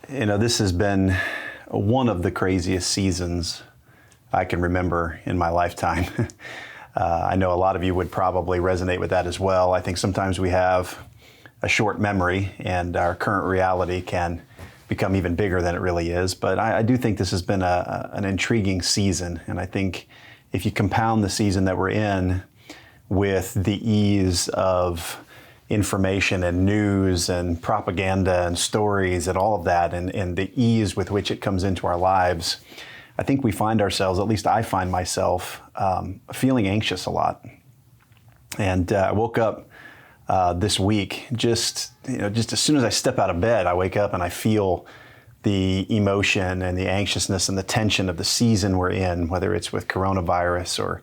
This has been one of the craziest seasons I can remember in my lifetime. I know a lot of you would probably resonate with that as well. I think sometimes we have a short memory and our current reality can become even bigger than it really is. But I do think this has been an intriguing season. And I think if you compound the season that we're in with the ease of information and news and propaganda and stories and all of that and the ease with which it comes into our lives, I think we find ourselves, at least I find myself, feeling anxious a lot. And I woke up this week, just as soon as I step out of bed, I wake up and I feel the emotion and the anxiousness and the tension of the season we're in, whether it's with coronavirus or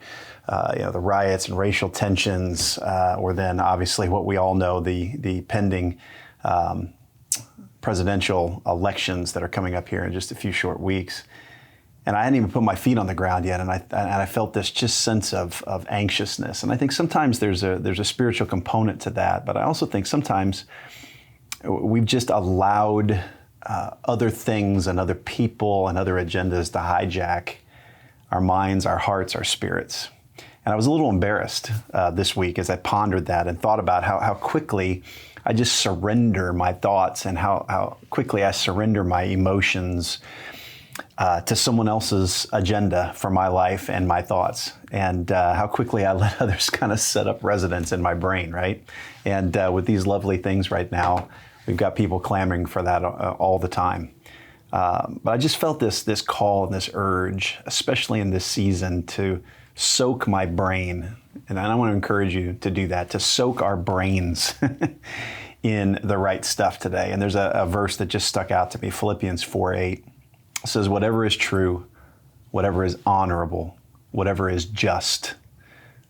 the riots and racial tensions, or then obviously what we all know, the pending presidential elections that are coming up here in just a few short weeks. And I hadn't even put my feet on the ground yet, and I felt this just sense of anxiousness. And I think sometimes there's a spiritual component to that, but I also think sometimes we've just allowed other things and other people and other agendas to hijack our minds, our hearts, our spirits. And I was a little embarrassed this week as I pondered that and thought about how quickly I just surrender my thoughts and how quickly I surrender my emotions to someone else's agenda for my life and my thoughts, and how quickly I let others kind of set up residence in my brain, right? And with these lovely things right now, we've got people clamoring for that all the time. But I just felt this call and this urge, especially in this season, to soak my brain. And I want to encourage you to do that, to soak our brains in the right stuff today. And there's a verse that just stuck out to me, Philippians 4:8. It says, whatever is true, whatever is honorable, whatever is just,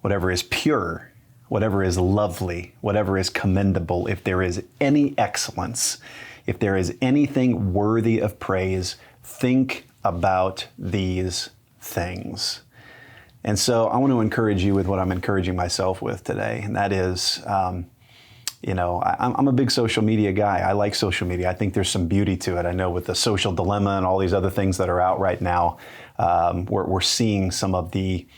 whatever is pure, whatever is lovely, whatever is commendable, if there is any excellence, if there is anything worthy of praise, think about these things. And so I want to encourage you with what I'm encouraging myself with today, and that is, I'm a big social media guy. I like social media. I think there's some beauty to it. I know with the social dilemma and all these other things that are out right now, we're seeing some of the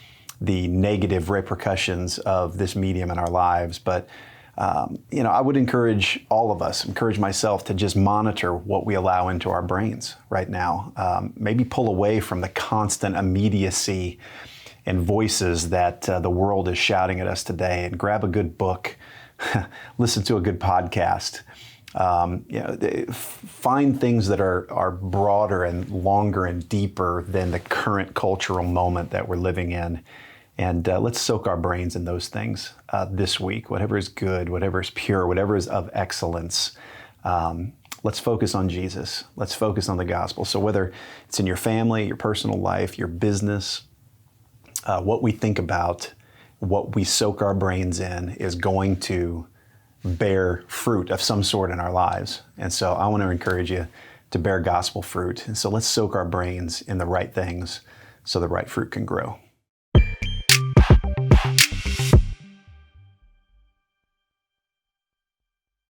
negative repercussions of this medium in our lives. But, I would encourage all of us, encourage myself to just monitor what we allow into our brains right now. Maybe pull away from the constant immediacy and voices that the world is shouting at us today, and grab a good book, listen to a good podcast. Find things that are broader and longer and deeper than the current cultural moment that we're living in. And let's soak our brains in those things this week. Whatever is good, whatever is pure, whatever is of excellence. Let's focus on Jesus. Let's focus on the gospel. So whether it's in your family, your personal life, your business, what we think about, what we soak our brains in is going to bear fruit of some sort in our lives. And so I want to encourage you to bear gospel fruit. And so let's soak our brains in the right things so the right fruit can grow.